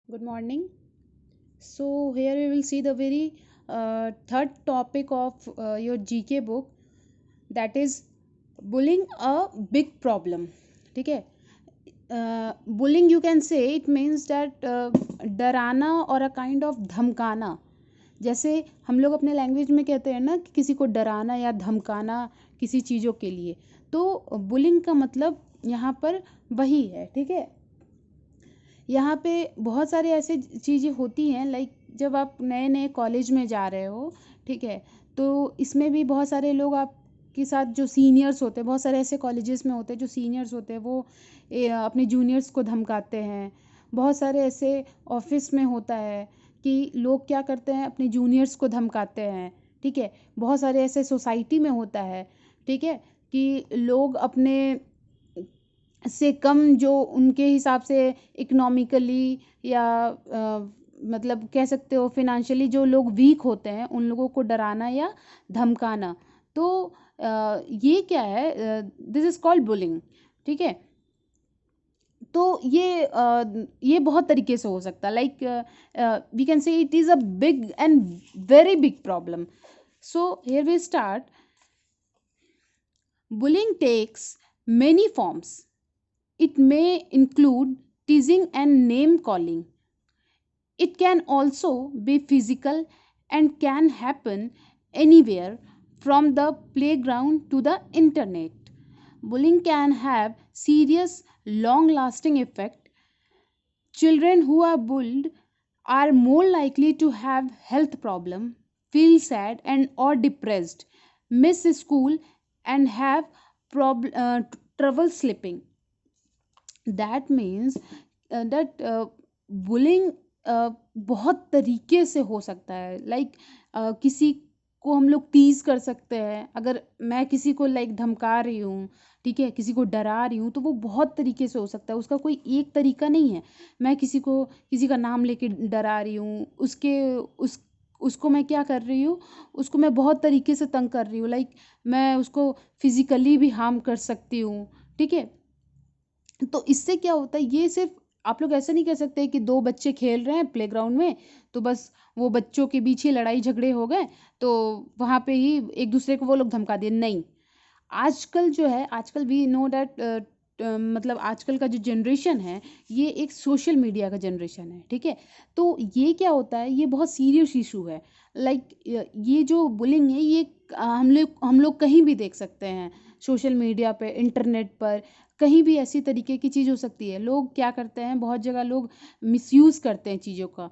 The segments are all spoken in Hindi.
Good morning. So here we will see the very third topic of your GK book, that is bullying a big problem. ठीक है. Bullying, you can say, it means that डराना और a kind of धमकाना. जैसे हम लोग अपने लैंग्वेज में कहते हैं ना कि किसी को डराना या धमकाना किसी चीज़ों के लिए, तो बुलिंग का मतलब यहाँ पर वही है. ठीक है. यहाँ पे बहुत सारे ऐसे चीज़ें होती हैं, लाइक जब आप नए नए कॉलेज में जा रहे हो. ठीक है. तो इसमें भी बहुत सारे लोग आपके साथ जो सीनियर्स होते हैं, बहुत सारे ऐसे कॉलेजेस में होते हैं जो सीनियर्स होते हैं, वो अपने जूनियर्स को धमकाते हैं. बहुत सारे ऐसे ऑफिस में होता है कि लोग क्या करते हैं, अपने जूनियर्स को धमकाते हैं. ठीक है. बहुत सारे ऐसे सोसाइटी में होता है. ठीक है. कि लोग अपने से कम, जो उनके हिसाब से इकोनॉमिकली या मतलब कह सकते हो फिनेंशियली जो लोग वीक होते हैं, उन लोगों को डराना या धमकाना. तो ये क्या है, दिस इज़ कॉल्ड बुलिंग. ठीक है. तो ये बहुत तरीके से हो सकता है, like we can say it is a big and very big problem. So here we start. Bullying takes many forms. It may include teasing and name calling. It can also be physical and can happen anywhere from the playground to the internet. Bullying can have serious, long lasting effect. Children who are bullied are more likely to have health problem, feel sad and or depressed, miss school and have trouble sleeping. That means that bullying बहुत तरीके से हो सकता है. लाइक किसी को हम लोग टीज कर सकते हैं. अगर मैं किसी को लाइक धमका रही हूँ, ठीक है, किसी को डरा रही हूँ, तो वो बहुत तरीके से हो सकता है. उसका कोई एक तरीका नहीं है. मैं किसी का नाम लेके डरा रही हूँ, उसको मैं क्या कर रही हूँ, उसको मैं बहुत तरीके से तंग कर रही हूँ. लाइक मैं उसको फिजिकली भी हार्म कर सकती हूँ. ठीक है. तो इससे क्या होता है, ये सिर्फ आप लोग ऐसा नहीं कह सकते कि दो बच्चे खेल रहे हैं प्लेग्राउंड में, तो बस वो बच्चों के बीच ही लड़ाई झगड़े हो गए, तो वहाँ पे ही एक दूसरे को वो लोग धमका दिए. नहीं. आजकल जो है, आजकल वी नो दैट, मतलब आजकल का जो जनरेशन है, ये एक सोशल मीडिया का जनरेशन है. ठीक है. तो ये क्या होता है, ये बहुत सीरियस इशू है. लाइक ये जो बुलिंग है, ये हम लोग कहीं भी देख सकते हैं, सोशल मीडिया पे, इंटरनेट पर, कहीं भी ऐसी तरीके की चीज़ हो सकती है. लोग क्या करते हैं, बहुत जगह लोग मिसयूज़ करते हैं चीज़ों का.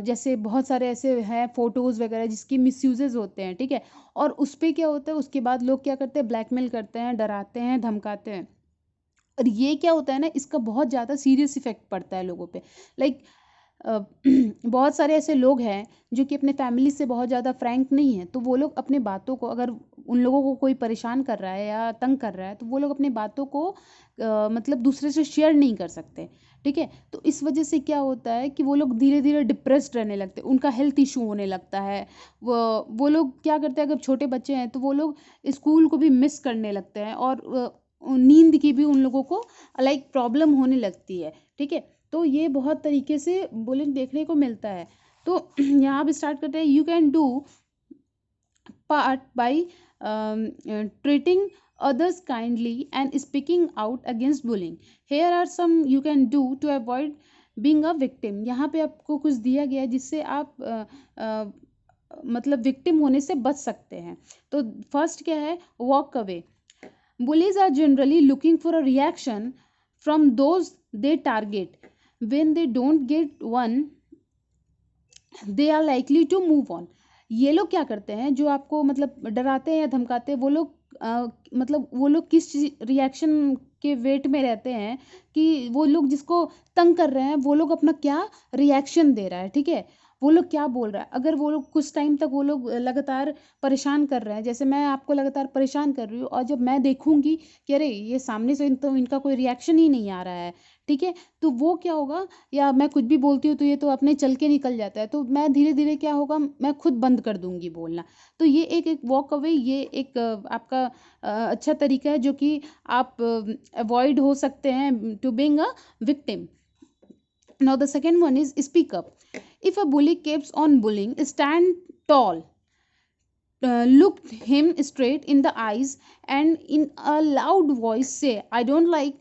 जैसे बहुत सारे ऐसे हैं फ़ोटोज़ वगैरह जिसकी मिसयूजेज़ होते हैं. ठीक है. और उस पे क्या होता है, उसके बाद लोग क्या करते हैं, ब्लैकमेल करते हैं, डराते हैं, धमकाते हैं. और ये क्या होता है ना, इसका बहुत ज़्यादा सीरियस इफ़ेक्ट पड़ता है लोगों पे. लाइक अ, बहुत सारे ऐसे लोग हैं जो कि अपने फैमिली से बहुत ज़्यादा फ्रैंक नहीं है, तो वो लोग अपने बातों को, अगर उन लोगों को कोई परेशान कर रहा है या तंग कर रहा है, तो वो लोग अपनी बातों को मतलब दूसरे से शेयर नहीं कर सकते. ठीक है. तो इस वजह से क्या होता है कि वो लोग धीरे धीरे डिप्रेस्ड रहने लगते हैं, उनका हेल्थ इशू होने लगता है. वो लोग क्या करते हैं, अगर छोटे बच्चे हैं तो वो लोग स्कूल को भी मिस करने लगते हैं, और नींद की भी उन लोगों को लाइक प्रॉब्लम होने लगती है. ठीक है. तो ये बहुत तरीके से बुलिंग देखने को मिलता है. तो यहाँ पे स्टार्ट करते हैं. You can do part by treating others kindly and speaking out against bullying. Here are some you can do to avoid being a victim. यहाँ पे आपको कुछ दिया गया है जिससे आप मतलब विक्टिम होने से बच सकते हैं. तो फर्स्ट क्या है, walk away. Bullies are generally looking for a reaction from those they target. When they don't get one, they are likely to move on. ये लोग क्या करते हैं, जो आपको मतलब डराते हैं या धमकाते हैं, वो लोग मतलब वो लोग किस रिएक्शन के वेट में रहते हैं, कि वो लोग जिसको तंग कर रहे हैं, वो लोग अपना क्या रिएक्शन दे रहा है. ठीक है. वो लोग क्या बोल रहा है. अगर वो लोग कुछ टाइम तक वो लोग लगातार परेशान कर रहे हैं, जैसे मैं आपको लगातार परेशान कर रही हूँ, और जब मैं देखूंगी कि अरे ये सामने से तो इनका कोई रिएक्शन ही नहीं आ रहा है. ठीक है. तो वो क्या होगा, या मैं कुछ भी बोलती हूँ तो ये तो अपने चल के निकल जाता है, तो मैं धीरे धीरे क्या होगा, मैं खुद बंद कर दूंगी बोलना. तो ये एक एक वॉक अवे, ये एक आपका अच्छा तरीका है जो कि आप अवॉइड हो सकते हैं to being a victim. Now the second one is speak up. If a bully keeps on bullying, stand tall. Look him straight in the eyes and in a loud voice say, I don't like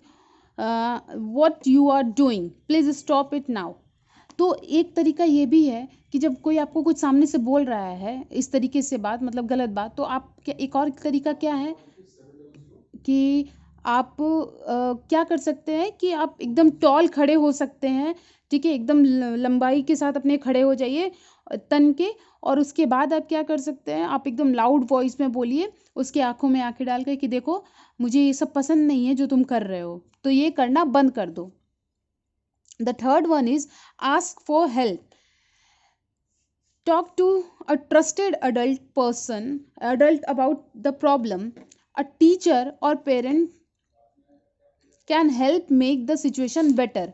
what you are doing, please stop it now. तो एक तरीका ये भी है कि जब कोई आपको कुछ सामने से बोल रहा है इस तरीके से बात, मतलब गलत बात, तो आप क्या, एक और तरीका क्या है कि आप क्या कर सकते हैं कि आप एकदम टॉल खड़े हो सकते हैं, ठीक है, एकदम लंबाई के साथ अपने खड़े हो जाइए तन के, और उसके बाद आप क्या कर सकते हैं, आप एकदम लाउड वॉइस में बोलिए उसकी आंखों में आंखें डाल कर कि देखो मुझे ये सब पसंद नहीं है जो तुम कर रहे हो, तो ये करना बंद कर दो. The third one is ask for help. Talk to a trusted adult about the problem. A teacher or parent can help make the situation better.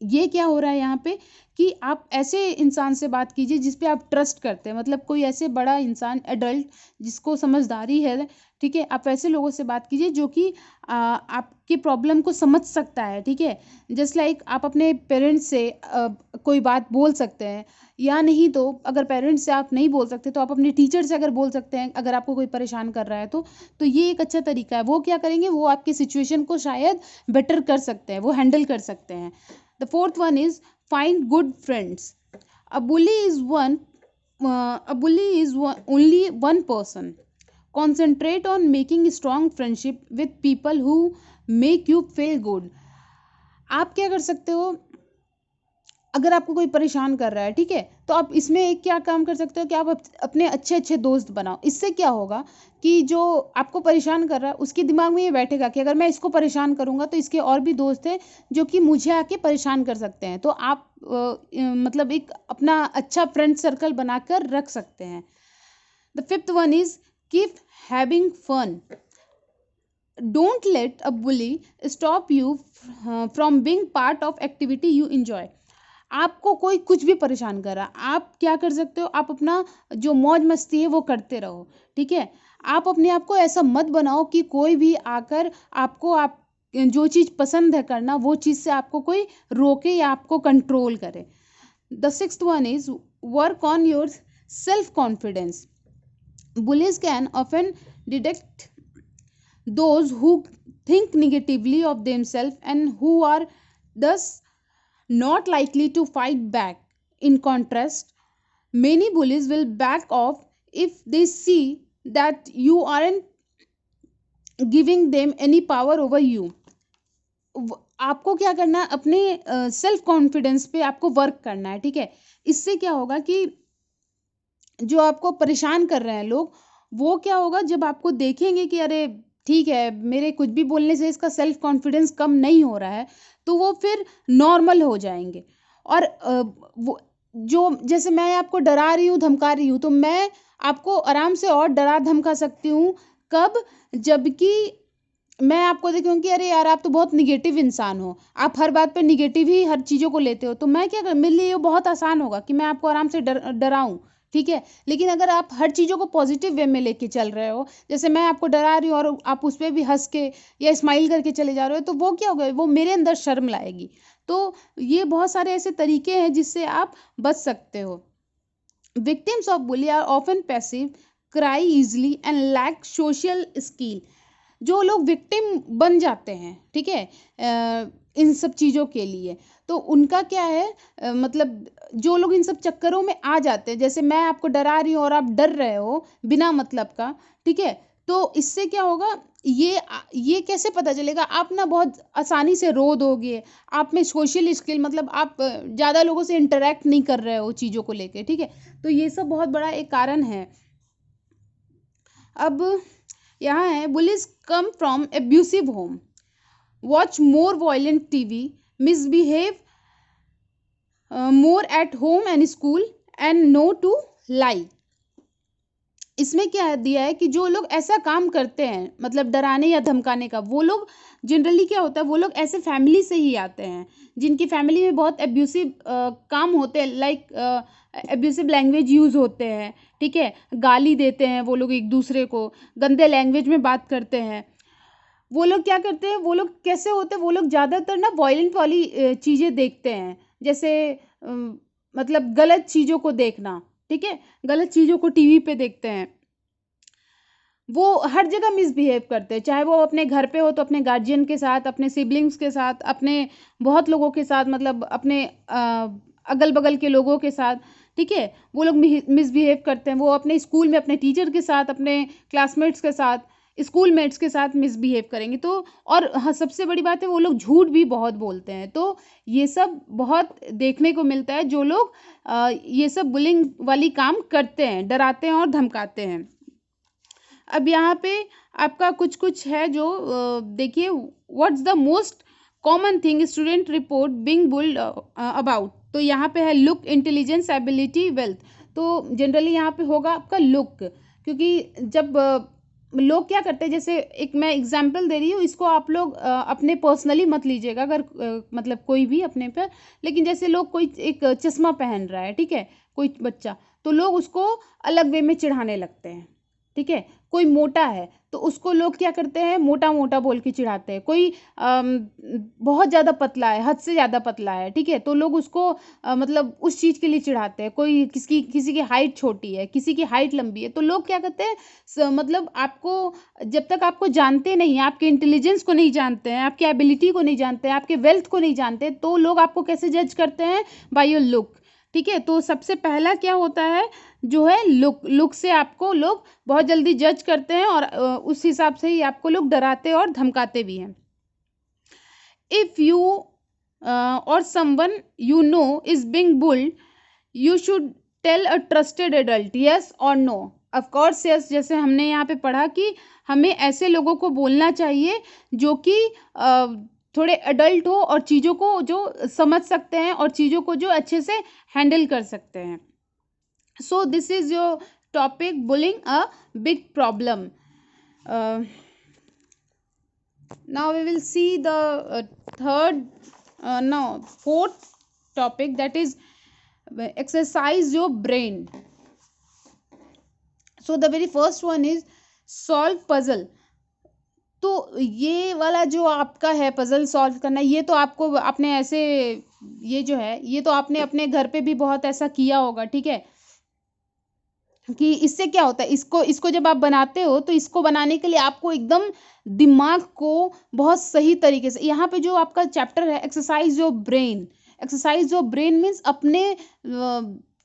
ये क्या हो रहा है यहाँ पे कि आप ऐसे इंसान से बात कीजिए जिस पे आप ट्रस्ट करते हैं, मतलब कोई ऐसे बड़ा इंसान एडल्ट जिसको समझदारी है, ठीक है, आप ऐसे लोगों से बात कीजिए जो कि आपके प्रॉब्लम को समझ सकता है, ठीक है. जस्ट लाइक आप अपने पेरेंट्स से कोई बात बोल सकते हैं, या नहीं तो अगर पेरेंट्स से आप नहीं बोल सकते तो आप अपने टीचर से अगर बोल सकते हैं अगर आपको कोई परेशान कर रहा है तो ये एक अच्छा तरीका है. वो क्या करेंगे, वो आपकी सिचुएशन को शायद बेटर कर सकते हैं, वो हैंडल कर सकते हैं. The fourth one is find good friends. A bully is only one person. Concentrate on making strong friendship with people who make you feel good. आप क्या कर सकते हो, अगर आपको कोई परेशान कर रहा है, ठीक है, तो आप इसमें एक क्या काम कर सकते हो कि आप अपने अच्छे अच्छे दोस्त बनाओ. इससे क्या होगा कि जो आपको परेशान कर रहा है उसके दिमाग में ये बैठेगा कि अगर मैं इसको परेशान करूंगा तो इसके और भी दोस्त हैं जो कि मुझे आके परेशान कर सकते हैं. तो आप मतलब एक अपना अच्छा फ्रेंड सर्कल बनाकर रख सकते हैं. The fifth one is keep having fun. Don't let a bully stop you from being part of activity you enjoy. आपको कोई कुछ भी परेशान कर रहा, आप क्या कर सकते हो, आप अपना जो मौज मस्ती है वो करते रहो, ठीक है. आप अपने आप को ऐसा मत बनाओ कि कोई भी आकर आपको आप जो चीज़ पसंद है करना वो चीज़ से आपको कोई रोके या आपको कंट्रोल करे. The sixth one is work on your self confidence. Bullies can often detect those who think negatively of themselves and who are thus not likely to fight back. In contrast, many bullies will back off if they see that you aren't giving them any power over you. आपको क्या करना है, अपने सेल्फ कॉन्फिडेंस पे आपको वर्क करना है, ठीक है. इससे क्या होगा कि जो आपको परेशान कर रहे हैं लोग, वो क्या होगा जब आपको देखेंगे कि अरे ठीक है मेरे कुछ भी बोलने से इसका सेल्फ कॉन्फिडेंस कम नहीं हो रहा है, तो वो फिर नॉर्मल हो जाएंगे. और वो जो जैसे मैं आपको डरा रही हूँ धमका रही हूँ, तो मैं आपको आराम से और डरा धमका सकती हूँ. कब, जबकि मैं आपको देखूँ कि अरे यार आप तो बहुत निगेटिव इंसान हो, आप हर बात पे निगेटिव ही हर चीज़ों को लेते हो, तो मैं क्या कर, मेरे लिए ये बहुत आसान होगा कि मैं आपको आराम से डराऊँ, ठीक है. लेकिन अगर आप हर चीज़ों को पॉजिटिव वे में लेके चल रहे हो, जैसे मैं आपको डरा रही हूँ और आप उस पर भी हंस के या स्माइल करके चले जा रहे हो, तो वो क्या होगा, वो मेरे अंदर शर्म लाएगी. तो ये बहुत सारे ऐसे तरीके हैं जिससे आप बच सकते हो. Victims of bully are often passive, cry easily and lack social skill. जो लोग विक्टिम बन जाते हैं, ठीक है, इन सब चीज़ों के लिए, तो उनका क्या है, मतलब जो लोग इन सब चक्करों में आ जाते हैं, जैसे मैं आपको डरा रही हूँ और आप डर रहे हो बिना मतलब का, ठीक है, तो इससे क्या होगा, ये कैसे पता चलेगा, आप ना बहुत आसानी से रो दोगे, आप में सोशल स्किल, मतलब आप ज़्यादा लोगों से इंटरेक्ट नहीं कर रहे हो चीज़ों को लेके, ठीक है. तो ये सब बहुत बड़ा एक कारण है. अब यहाँ है, bullies come from abusive home, watch more violent TV, misbehave more at home and school and know to lie. इसमें क्या दिया है कि जो लोग ऐसा काम करते हैं, मतलब डराने या धमकाने का, वो लोग जनरली क्या होता है, वो लोग ऐसे फैमिली से ही आते हैं जिनकी फैमिली में बहुत एब्यूसिव काम होते हैं, लाइक एब्यूसिव लैंग्वेज यूज़ होते हैं, ठीक है, गाली देते हैं वो लोग एक दूसरे को, गंदे लैंग्वेज में बात करते हैं. वो लोग क्या करते हैं, वो लोग कैसे होते हैं, वो लोग ज़्यादातर ना वायलेंट वाली चीज़ें देखते हैं, जैसे मतलब गलत चीज़ों को देखना, ठीक है, गलत चीज़ों को टीवी पे देखते हैं, वो हर जगह मिसबिहेव करते हैं, चाहे वो अपने घर पे हो तो अपने गार्जियन के साथ, अपने सिबलिंग्स के साथ, अपने बहुत लोगों के साथ, मतलब अपने अगल बगल के लोगों के साथ, ठीक है, वो लोग मिसबिहेव करते हैं, वो अपने स्कूल में अपने टीचर के साथ, अपने क्लासमेट्स के साथ, स्कूल मेट्स के साथ मिसबिहेव करेंगे तो। और हाँ, सबसे बड़ी बात है वो लोग झूठ भी बहुत बोलते हैं, तो ये सब बहुत देखने को मिलता है, जो लोग ये सब बुलिंग वाली काम करते हैं, डराते हैं और धमकाते हैं। अब यहाँ पे आपका कुछ कुछ है जो देखिए, what's the most common thing student report being built about. तो यहाँ पे है लुक, इंटेलिजेंस, एबिलिटी, वेल्थ। तो जनरली यहाँ पे होगा आपका लुक, क्योंकि जब लोग क्या करते हैं, जैसे एक मैं एग्जांपल दे रही हूँ, इसको आप लोग अपने पर्सनली मत लीजिएगा, अगर मतलब कोई भी अपने पर, लेकिन जैसे लोग कोई एक चश्मा पहन रहा है, ठीक है, कोई बच्चा, तो लोग उसको अलग वे में चिढ़ाने लगते हैं, ठीक है। कोई मोटा है तो उसको लोग क्या करते हैं, मोटा मोटा बोल के चिढ़ाते हैं। कोई बहुत ज़्यादा पतला है, हद से ज़्यादा पतला है, ठीक है, तो लोग उसको मतलब उस चीज़ के लिए चिढ़ाते हैं। कोई किसी की हाइट छोटी है, किसी की हाइट लंबी है, तो लोग क्या करते हैं, मतलब आपको, जब तक आपको जानते नहीं, आपके इंटेलिजेंस को नहीं जानते हैं, आपकी एबिलिटी को नहीं जानते हैं, आपके वेल्थ को नहीं जानते, तो लोग आपको कैसे जज करते हैं, बाय योर लुक, ठीक है। तो सबसे पहला क्या होता है, जो है लुक, लुक से आपको लोग बहुत जल्दी जज करते हैं, और उस हिसाब से ही आपको लोग डराते और धमकाते भी हैं। इफ यू और someone you know is being bullied, you should tell a trusted adult yes और नो। ऑफ कोर्स यस, जैसे हमने यहाँ पे पढ़ा कि हमें ऐसे लोगों को बोलना चाहिए जो कि थोड़े अडल्ट हो, और चीज़ों को जो समझ सकते हैं, और चीज़ों को जो अच्छे से हैंडल कर सकते हैं। So this is your topic, bullying a big problem. Now we will see the fourth topic, that is exercise your brain. So the very first one is solve puzzle. तो ये वाला जो आपका है पजल सॉल्व करना, ये तो आपको आपने ऐसे, ये जो है ये तो आपने अपने घर पे भी बहुत ऐसा किया होगा, ठीक है, कि इससे क्या होता है, इसको इसको जब आप बनाते हो तो इसको बनाने के लिए आपको एकदम दिमाग को बहुत सही तरीके से, यहाँ पे जो आपका चैप्टर है exercise your brain, exercise your brain means अपने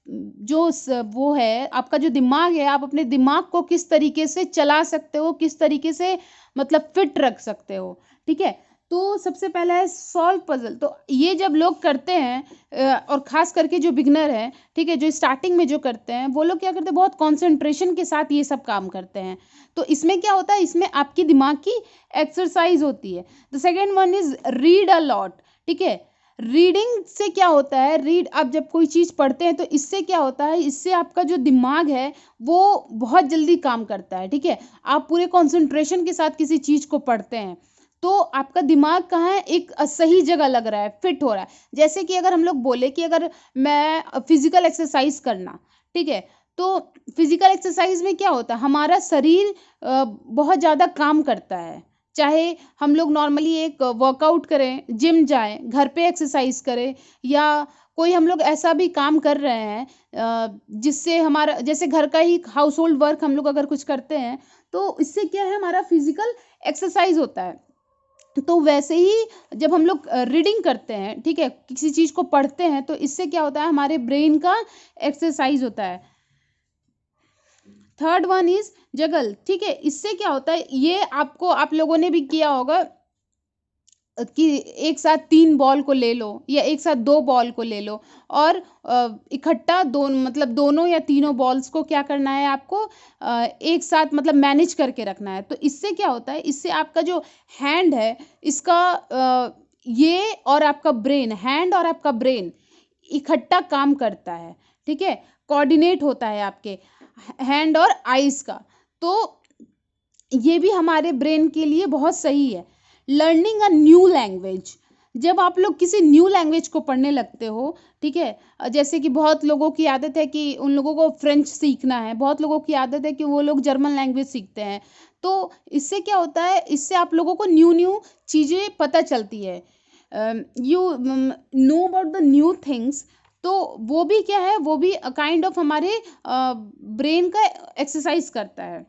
वो है आपका जो दिमाग है, आप अपने दिमाग को किस तरीके से चला सकते हो, किस तरीके से मतलब फिट रख सकते हो, ठीक है। तो सबसे पहला है सॉल्व पजल। तो ये जब लोग करते हैं और ख़ास करके जो बिगनर है, ठीक है, जो स्टार्टिंग में जो करते हैं, वो लोग क्या करते हैं, बहुत कंसंट्रेशन के साथ ये सब काम करते हैं। तो इसमें क्या होता है, इसमें आपकी दिमाग की एक्सरसाइज होती है। The second one is read a lot, ठीक है। रीडिंग से क्या होता है, रीड आप जब कोई चीज़ पढ़ते हैं तो इससे क्या होता है, इससे आपका जो दिमाग है वो बहुत जल्दी काम करता है, ठीक है। आप पूरे कंसंट्रेशन के साथ किसी चीज़ को पढ़ते हैं तो आपका दिमाग कहाँ है, एक सही जगह लग रहा है, फिट हो रहा है। जैसे कि अगर हम लोग बोले कि अगर मैं फिजिकल एक्सरसाइज करना, ठीक है, तो फिजिकल एक्सरसाइज में क्या होता है, हमारा शरीर बहुत ज़्यादा काम करता है। चाहे हम लोग नॉर्मली एक वर्कआउट करें, जिम जाएं, घर पे एक्सरसाइज करें, या कोई हम लोग ऐसा भी काम कर रहे हैं जिससे हमारा, जैसे घर का ही हाउस होल्ड वर्क हम लोग अगर कुछ करते हैं, तो इससे क्या है, हमारा फिजिकल एक्सरसाइज होता है। तो वैसे ही जब हम लोग रीडिंग करते हैं, ठीक है, किसी चीज़ को पढ़ते हैं, तो इससे क्या होता है, हमारे ब्रेन का एक्सरसाइज होता है। थर्ड वन इज जगल, ठीक है, इससे क्या होता है, ये आपको, आप लोगों ने भी किया होगा कि एक साथ 3 बॉल को ले लो, या एक साथ 2 बॉल को ले लो, और इकट्ठा मतलब दोनों या तीनों बॉल्स को क्या करना है आपको, एक साथ मतलब मैनेज करके रखना है। तो इससे क्या होता है, इससे आपका जो हैंड है, इसका ये और आपका ब्रेन, हैंड और आपका ब्रेन इकट्ठा काम करता है, ठीक है, कोऑर्डिनेट होता है आपके हैंड और आइज का। तो ये भी हमारे ब्रेन के लिए बहुत सही है। लर्निंग अ न्यू लैंग्वेज, जब आप लोग किसी न्यू लैंग्वेज को पढ़ने लगते हो, ठीक है, जैसे कि बहुत लोगों की आदत है कि उन लोगों को फ्रेंच सीखना है, बहुत लोगों की आदत है कि वो लोग जर्मन लैंग्वेज सीखते हैं। तो इससे क्या होता है, इससे आप लोगों को न्यू न्यू चीज़ें पता चलती है। You know about the new things, तो वो भी क्या है, वो भी काइंड ऑफ हमारे ब्रेन का एक्सरसाइज करता है।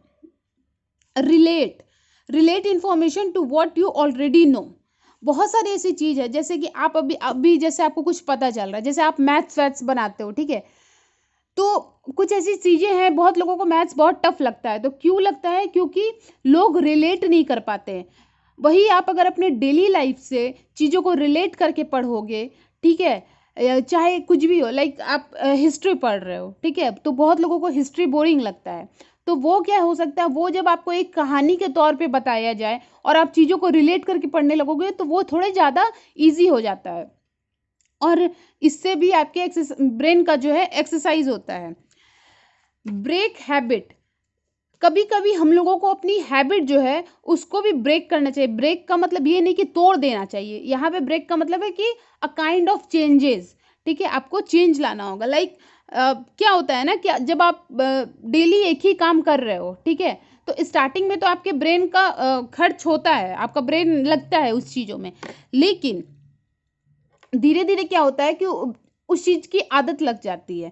Relate information to what you already know. बहुत सारी ऐसी चीज है, जैसे कि आप अभी जैसे आपको कुछ पता चल रहा है, जैसे आप मैथ्स वैथ्स बनाते हो, ठीक है, तो कुछ ऐसी चीजें हैं, बहुत लोगों को मैथ्स बहुत टफ लगता है। तो क्यों लगता है? क्योंकि लोग रिलेट नहीं कर पाते हैं। वही आप अगर अपने डेली लाइफ से चीज़ों को रिलेट करके पढ़ोगे, ठीक है, चाहे कुछ भी हो, लाइक आप हिस्ट्री पढ़ रहे हो, ठीक है, तो बहुत लोगों को हिस्ट्री बोरिंग लगता है। तो वो क्या हो सकता है, वो जब आपको एक कहानी के तौर पे बताया जाए और आप चीज़ों को रिलेट करके पढ़ने लगोगे, तो वो थोड़े ज़्यादा ईजी हो जाता है, और इससे भी आपके ब्रेन का जो है एक्सरसाइज होता है। Break habit. कभी कभी हम लोगों को अपनी हैबिट जो है उसको भी ब्रेक करना चाहिए। ब्रेक का मतलब ये नहीं कि तोड़ देना चाहिए, यहाँ पे ब्रेक का मतलब है कि अ काइंड ऑफ चेंजेस, ठीक है, आपको चेंज लाना होगा। लाइक क्या होता है ना, कि जब आप डेली एक ही काम कर रहे हो, ठीक है, तो स्टार्टिंग में तो आपके ब्रेन का खर्च होता है, आपका ब्रेन लगता है उस चीज़ों में, लेकिन धीरे धीरे क्या होता है कि उस चीज की आदत लग जाती है,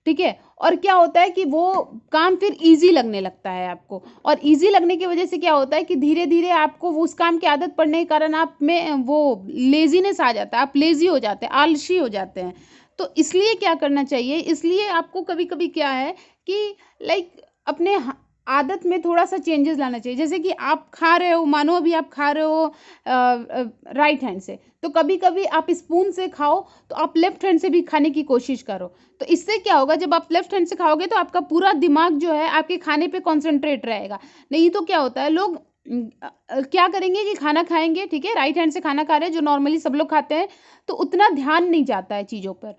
ठीक है, और क्या होता है कि वो काम फिर इजी लगने लगता है आपको, और इजी लगने की वजह से क्या होता है कि धीरे धीरे आपको वो उस काम की आदत पड़ने के कारण आप में वो लेजीनेस आ जाता है, आप लेजी हो जाते हैं, आलसी हो जाते हैं। तो इसलिए क्या करना चाहिए, इसलिए आपको कभी कभी क्या है कि लाइक अपने आदत में थोड़ा सा चेंजेस लाना चाहिए। जैसे कि आप खा रहे हो, मानो अभी आप खा रहे हो राइट हैंड से, तो कभी कभी आप स्पून से खाओ, तो आप लेफ्ट हैंड से भी खाने की कोशिश करो। तो इससे क्या होगा, जब आप लेफ्ट हैंड से खाओगे तो आपका पूरा दिमाग जो है आपके खाने पे कॉन्सेंट्रेट रहेगा। नहीं तो क्या होता है, लोग क्या करेंगे कि खाना खाएंगे, ठीक है, राइट हैंड से खाना खा रहे हैं जो नॉर्मली सब लोग खाते हैं, तो उतना ध्यान नहीं जाता है चीज़ों पर।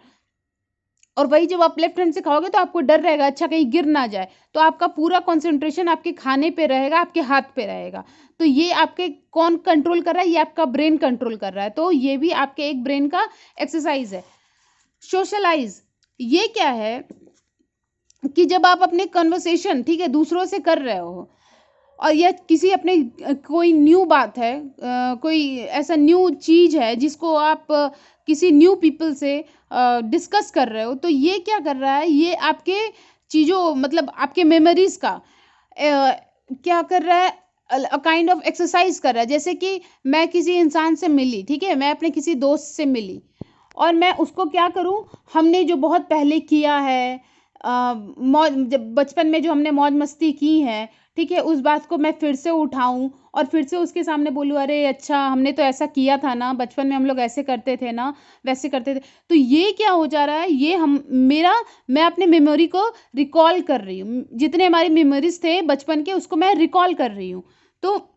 और वही जब आप लेफ्ट हैंड से खाओगे तो आपको डर रहेगा, अच्छा कहीं गिर ना जाए, तो आपका पूरा कंसंट्रेशन आपके खाने पे रहेगा, आपके हाथ पे रहेगा। तो ये आपके कौन कंट्रोल कर रहा है, ये आपका ब्रेन कंट्रोल कर रहा है। तो ये भी आपके एक ब्रेन का एक्सरसाइज है। सोशलाइज, ये क्या है कि जब आप अपने कन्वर्सेशन, ठीक है, दूसरों से कर रहे हो, और यह किसी अपने कोई न्यू बात है, कोई ऐसा न्यू चीज़ है जिसको आप किसी न्यू पीपल से डिस्कस कर रहे हो, तो ये क्या कर रहा है, ये आपके चीज़ों मतलब आपके मेमोरीज का क्या कर रहा है, काइंड ऑफ एक्सरसाइज कर रहा है। जैसे कि मैं किसी इंसान से मिली, ठीक है, मैं अपने किसी दोस्त से मिली, और मैं उसको क्या करूं, हमने जो बहुत पहले किया है, मौज जब बचपन में जो हमने मौज मस्ती की है, ठीक है, उस बात को मैं फिर से उठाऊं और फिर से उसके सामने बोलूं, अरे अच्छा हमने तो ऐसा किया था ना, बचपन में हम लोग ऐसे करते थे ना, वैसे करते थे। तो ये क्या हो जा रहा है, ये हम मेरा मैं अपने मेमोरी को रिकॉल कर रही हूँ, जितने हमारी मेमोरीज थे बचपन के उसको मैं रिकॉल कर रही हूँ। तो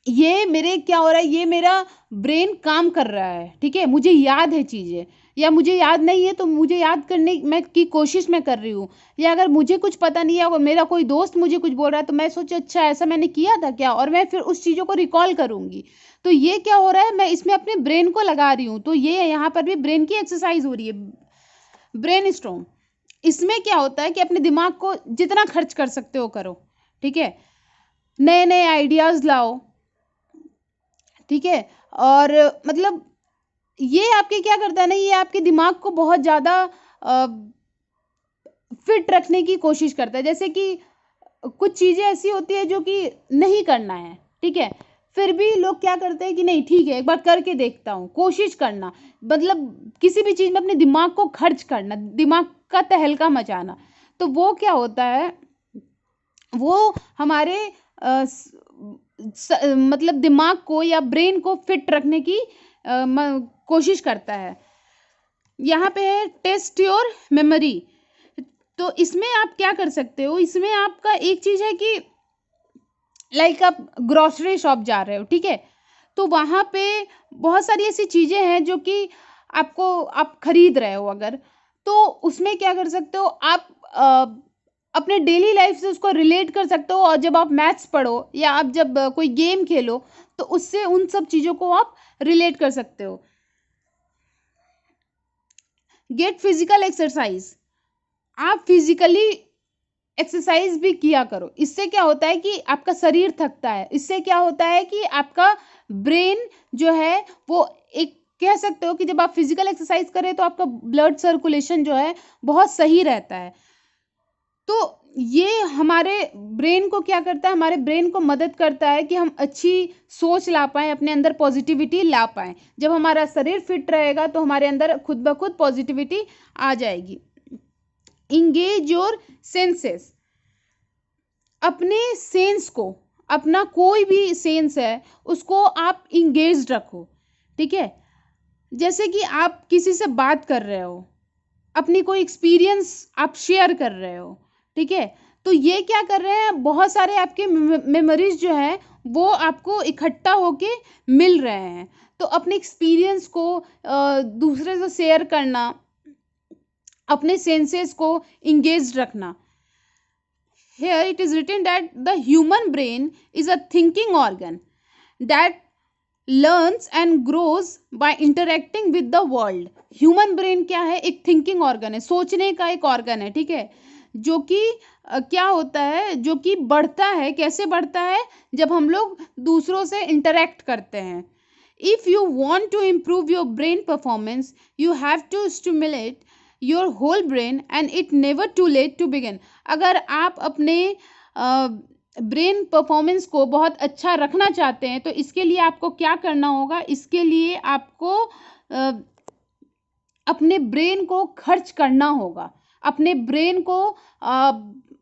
ये मेरे क्या हो रहा है, ये मेरा ब्रेन काम कर रहा है, ठीक है, मुझे याद है चीज़ें, या मुझे याद नहीं है तो मुझे याद करने मैं की कोशिश मैं कर रही हूँ। या अगर मुझे कुछ पता नहीं है और मेरा कोई दोस्त मुझे कुछ बोल रहा है, तो मैं सोचे अच्छा ऐसा मैंने किया था क्या, और मैं फिर उस चीज़ों को रिकॉल करूँगी। तो ये क्या हो रहा है, मैं इसमें अपने ब्रेन को लगा रही हूँ, तो ये यहाँ पर भी ब्रेन की एक्सरसाइज हो रही है। ब्रेन स्ट्रोम, इसमें क्या होता है कि अपने दिमाग को जितना खर्च कर सकते हो करो, ठीक है, नए नए आइडियाज़ लाओ, ठीक है, और मतलब ये आपके क्या करता है ना, ये आपके दिमाग को बहुत ज़्यादा फिट रखने की कोशिश करता है। जैसे कि कुछ चीज़ें ऐसी होती है जो कि नहीं करना है, ठीक है, फिर भी लोग क्या करते हैं कि नहीं ठीक है एक बार करके देखता हूँ, कोशिश करना, मतलब किसी भी चीज़ में अपने दिमाग को खर्च करना, दिमाग का तहलका मचाना। तो वो क्या होता है, वो हमारे मतलब दिमाग को या ब्रेन को फिट रखने की कोशिश करता है। यहाँ पे है टेस्ट योर मेमोरी। तो इसमें आप क्या कर सकते हो, इसमें आपका एक चीज़ है कि लाइक आप ग्रोसरी शॉप जा रहे हो, ठीक है, तो वहाँ पे बहुत सारी ऐसी चीज़ें हैं जो कि आप खरीद रहे हो अगर, तो उसमें क्या कर सकते हो आप, अपने डेली लाइफ से उसको रिलेट कर सकते हो, और जब आप मैथ्स पढ़ो या आप जब कोई गेम खेलो, तो उससे उन सब चीज़ों को आप रिलेट कर सकते हो। गेट फिजिकल एक्सरसाइज, आप फिजिकली एक्सरसाइज भी किया करो। इससे क्या होता है कि आपका शरीर थकता है, इससे क्या होता है कि आपका ब्रेन जो है वो एक कह सकते हो कि जब आप फिजिकल एक्सरसाइज करें तो आपका ब्लड सर्कुलेशन जो है बहुत सही रहता है। तो ये हमारे ब्रेन को क्या करता है, हमारे ब्रेन को मदद करता है कि हम अच्छी सोच ला पाएँ, अपने अंदर पॉजिटिविटी ला पाएँ। जब हमारा शरीर फिट रहेगा तो हमारे अंदर खुद ब खुद पॉजिटिविटी आ जाएगी। इंगेज योर सेंसेस, अपने सेंस को, अपना कोई भी सेंस है उसको आप इंगेज रखो, ठीक है। जैसे कि आप किसी से बात कर रहे हो, अपनी कोई एक्सपीरियंस आप शेयर कर रहे हो, ठीक है, तो ये क्या कर रहे हैं, बहुत सारे आपके मेमोरीज जो है वो आपको इकट्ठा होके मिल रहे हैं। तो अपने एक्सपीरियंस को दूसरे से शेयर करना, अपने सेंसेस को इंगेज रखना। Here it is written that the human brain is a thinking organ that learns and grows by interacting with the world. Human brain क्या है, एक थिंकिंग ऑर्गन है, सोचने का एक ऑर्गन है, ठीक है, जो कि क्या होता है, जो कि बढ़ता है, कैसे बढ़ता है, जब हम लोग दूसरों से इंटरेक्ट करते हैं। If you want to improve your brain performance you have to stimulate your whole brain and it never too late to begin. अगर आप अपने ब्रेन परफॉर्मेंस को बहुत अच्छा रखना चाहते हैं तो इसके लिए आपको क्या करना होगा, इसके लिए आपको अपने ब्रेन को खर्च करना होगा, अपने ब्रेन को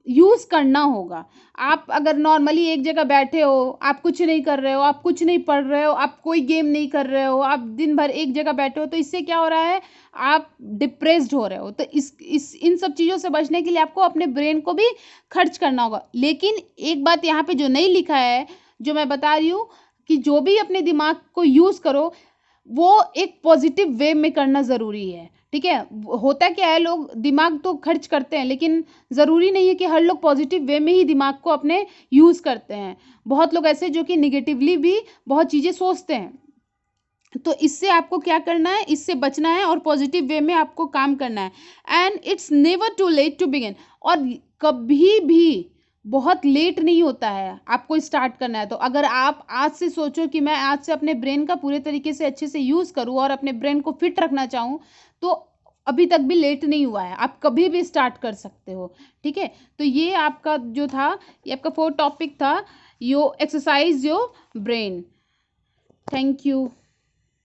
यूज़ करना होगा। आप अगर नॉर्मली एक जगह बैठे हो, आप कुछ नहीं कर रहे हो, आप कुछ नहीं पढ़ रहे हो, आप कोई गेम नहीं कर रहे हो, आप दिन भर एक जगह बैठे हो, तो इससे क्या हो रहा है, आप डिप्रेस्ड हो रहे हो। तो इन सब चीज़ों से बचने के लिए आपको अपने ब्रेन को भी खर्च करना होगा। लेकिन एक बात यहाँ पे जो नहीं लिखा है, जो मैं बता रही हूँ, कि जो भी अपने दिमाग को यूज़ करो वो एक पॉजिटिव वे में करना ज़रूरी है, ठीक है। होता क्या है, लोग दिमाग तो खर्च करते हैं लेकिन ज़रूरी नहीं है कि हर लोग पॉजिटिव वे में ही दिमाग को अपने यूज़ करते हैं। बहुत लोग ऐसे जो कि निगेटिवली भी बहुत चीज़ें सोचते हैं। तो इससे आपको क्या करना है, इससे बचना है और पॉजिटिव वे में आपको काम करना है। And it's never too late to begin, और कभी भी बहुत लेट नहीं होता है आपको स्टार्ट करना है। तो अगर आप आज से सोचो कि मैं आज से अपने ब्रेन का पूरे तरीके से अच्छे से यूज़ करूँ और अपने ब्रेन को फिट रखना चाहूँ, तो अभी तक भी लेट नहीं हुआ है, आप कभी भी स्टार्ट कर सकते हो, ठीक है। तो ये आपका जो था, ये आपका 4th टॉपिक था, yo exercise your brain. Thank you.